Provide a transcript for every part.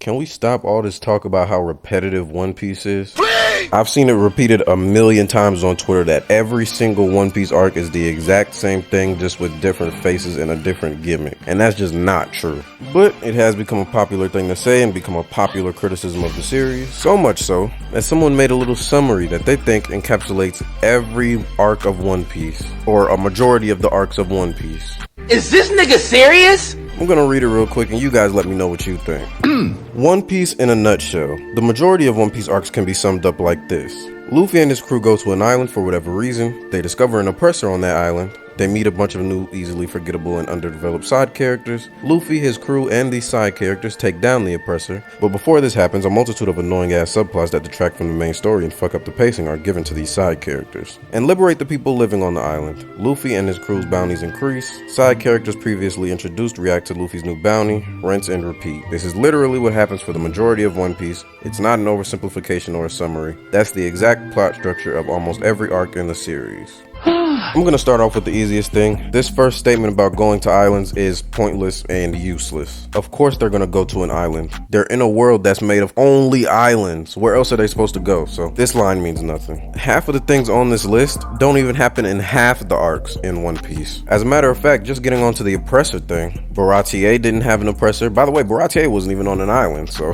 can we stop all this talk about how repetitive One Piece is? Please! I've seen it repeated a million times on Twitter that every single One Piece arc is the exact same thing, just with different faces and a different gimmick. And that's just not true. But it has become a popular thing to say and become a popular criticism of the series. So much so that someone made a little summary that they think encapsulates every arc of One Piece, or a majority of the arcs of One Piece. Is this nigga serious? I'm gonna read it real quick and you guys let me know what you think. One Piece in a nutshell. The majority of One Piece arcs can be summed up like this. Luffy and his crew go to an island for whatever reason. They discover an oppressor on that island. They meet a bunch of new, easily forgettable and underdeveloped side characters. Luffy, his crew, and these side characters take down the oppressor. But before this happens, a multitude of annoying ass subplots that detract from the main story and fuck up the pacing are given to these side characters. And liberate the people living on the island. Luffy and his crew's bounties increase. Side characters previously introduced react to Luffy's new bounty. Rinse and repeat. This is literally what happens for the majority of One Piece. It's not an oversimplification or a summary. That's the exact plot structure of almost every arc in the series. I'm gonna start off with the easiest thing. This first statement about going to islands is pointless and useless. Of course they're gonna go to an island. They're in a world that's made of only islands. Where else are they supposed to go? So this line means nothing. Half of the things on this list don't even happen in half of the arcs in One Piece. As a matter of fact, just getting onto the oppressor thing, Baratie didn't have an oppressor. By the way, Baratie wasn't even on an island, so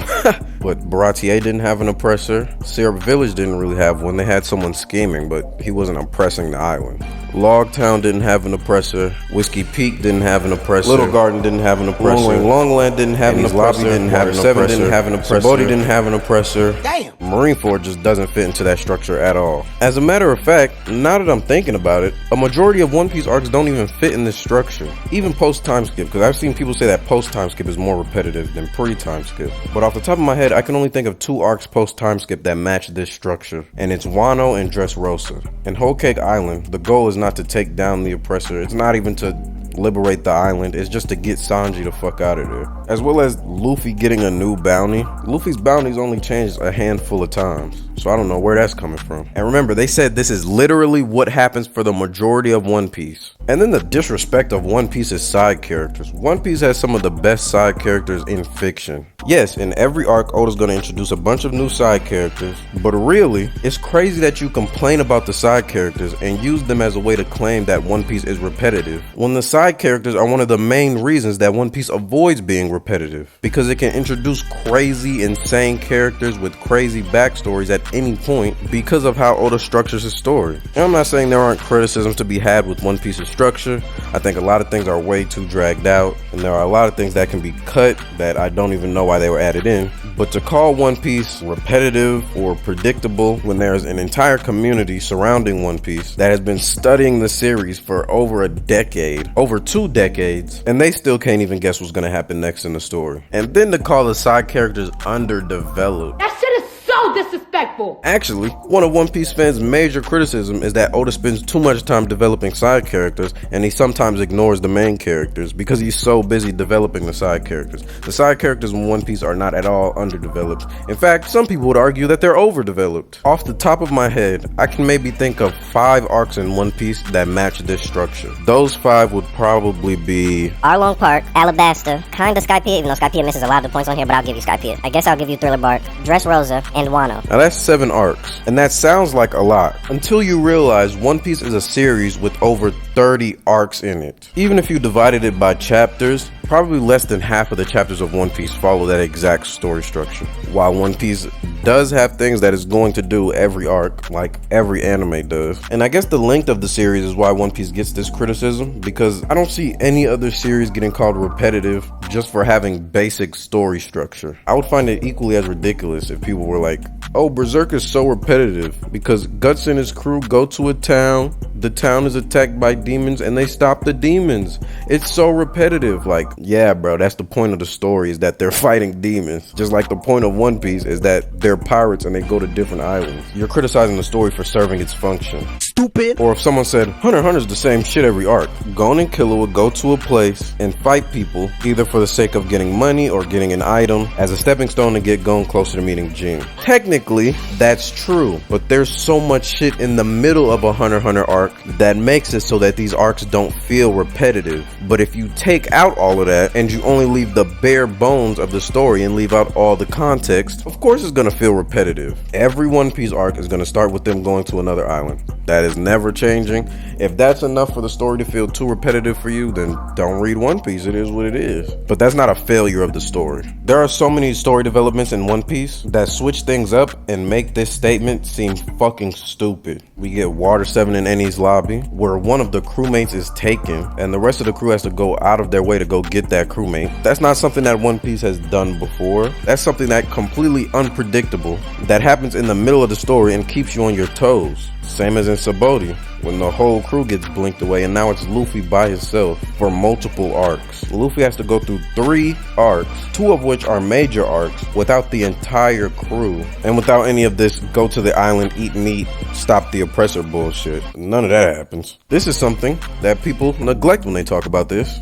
but Baratie didn't have an oppressor. Syrup Village didn't really have one. They had someone scheming, but he wasn't oppressing the island. Logtown didn't have an oppressor. Whiskey Peak didn't have an oppressor. Little Garden didn't have an oppressor. Longland didn't have an oppressor. Lobby didn't have an oppressor. Didn't have an oppressor. Bodhi didn't have an oppressor. Damn. Marineford just doesn't fit into that structure at all. As a matter of fact, now that I'm thinking about it, a majority of One Piece arcs don't even fit in this structure. Even post-time skip, because I've seen people say that post-time skip is more repetitive than pre-time skip. But off the top of my head, I can only think of 2 arcs post-time skip that match this structure. And it's Wano and Dressrosa. In Whole Cake Island, the goal is not to take down the oppressor. It's not even to liberate the island. It's just to get Sanji the fuck out of there. As well as Luffy getting a new bounty. Luffy's bounties only changed a handful of times, so I don't know where that's coming from. And remember, they said this is literally what happens for the majority of One Piece. And then the disrespect of One Piece's side characters. One Piece has some of the best side characters in fiction. Yes, in every arc, Oda's gonna introduce a bunch of new side characters, but really, it's crazy that you complain about the side characters and use them as a way to claim that One Piece is repetitive, when the side characters are one of the main reasons that One Piece avoids being repetitive, because it can introduce crazy, insane characters with crazy backstories at any point because of how Oda structures his story. And I'm not saying there aren't criticisms to be had with One Piece's structure. I think a lot of things are way too dragged out, and there are a lot of things that can be cut that I don't even know why they were added in. But to call One Piece repetitive or predictable when there's an entire community surrounding One Piece that has been studying the series for over a decade, over 2 decades, and they still can't even guess what's gonna happen next in the story. And then to call the side characters underdeveloped. That shit is so disrespectful. Actually, one of One Piece fans' major criticism is that Oda spends too much time developing side characters, and he sometimes ignores the main characters because he's so busy developing the side characters. The side characters in One Piece are not at all underdeveloped. In fact, some people would argue that they're overdeveloped. Off the top of my head, I can maybe think of 5 arcs in One Piece that match this structure. Those 5 would probably be Arlong Park, Alabasta, kinda Skypiea, even though Skypiea misses a lot of the points on here, but I'll give you Skypiea. I guess I'll give you Thriller Bark, Dressrosa, and Wano. Now that's 7 arcs, and that sounds like a lot, until you realize One Piece is a series with over 30 arcs in it. Even if you divided it by chapters, probably less than half of the chapters of One Piece follow that exact story structure. While One Piece does have things that it's going to do every arc, like every anime does. And I guess the length of the series is why One Piece gets this criticism, because I don't see any other series getting called repetitive just for having basic story structure. I would find it equally as ridiculous if people were like, oh, Berserk is so repetitive because Guts and his crew go to a town, the town is attacked by demons, and they stop the demons. It's so repetitive. Like, yeah, bro, that's the point of the story, is that they're fighting demons. Just like the point of One Piece is that they're pirates and they go to different islands. You're criticizing the story for serving its function. stupid. Or if someone said, Hunter x Hunter's the same shit every arc. Gon and Killer would go to a place and fight people, either for the sake of getting money or getting an item, as a stepping stone to get Gon closer to meeting Jin. Technically, that's true, but there's so much shit in the middle of a Hunter x Hunter arc that makes it so that these arcs don't feel repetitive. But if you take out all of that and you only leave the bare bones of the story and leave out all the context, of course it's gonna feel repetitive. Every One Piece arc is gonna start with them going to another island. That is never changing. If that's enough for the story to feel too repetitive for you, then don't read One Piece. It is what it is. But that's not a failure of the story. There are so many story developments in One Piece that switch things up and make this statement seem fucking stupid. We get Water 7 in Enies Lobby, where one of the crewmates is taken and the rest of the crew has to go out of their way to go get that crewmate. That's not something that One Piece has done before. That's something that completely unpredictable that happens in the middle of the story and keeps you on your toes. Same as in Sabaody, when the whole crew gets blinked away and now it's Luffy by himself for multiple arcs. Luffy has to go through 3 arcs, 2 of which are major arcs, without the entire crew. And without any of this go to the island, eat meat, stop the oppressor bullshit. None of that happens. This is something that people neglect when they talk about this.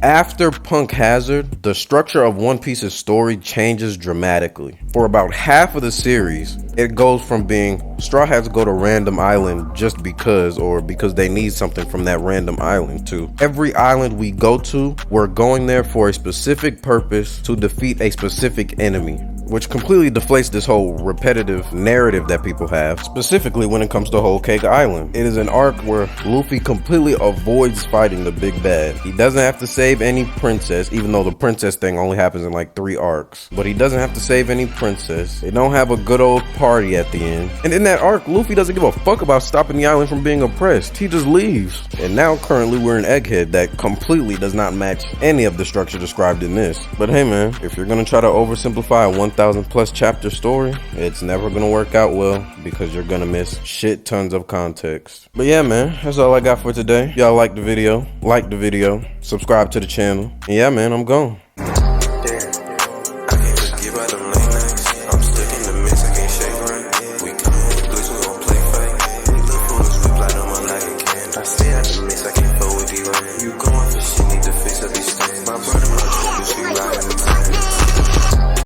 After Punk Hazard, the structure of One Piece's story changes dramatically. For about half of the series, it goes from being Straw Hats go to random island just because, or because they need something from that random island, to every island we go to, we're going there for a specific purpose to defeat a specific enemy, which completely deflates this whole repetitive narrative that people have, specifically when it comes to Whole Cake Island. It is an arc where Luffy completely avoids fighting the big bad. He doesn't have to save any princess, even though the princess thing only happens in like 3 arcs. But he doesn't have to save any princess. They don't have a good old party at the end. And in that arc, Luffy doesn't give a fuck about stopping the island from being oppressed. He just leaves. And now currently we're in Egghead that completely does not match any of the structure described in this. But hey man, if you're gonna try to oversimplify a 1,000+ chapter story, it's never gonna work out well because you're gonna miss shit tons of context. But yeah man, that's all I got for today. Y'all like the video, subscribe to the channel, and yeah man, I'm gone.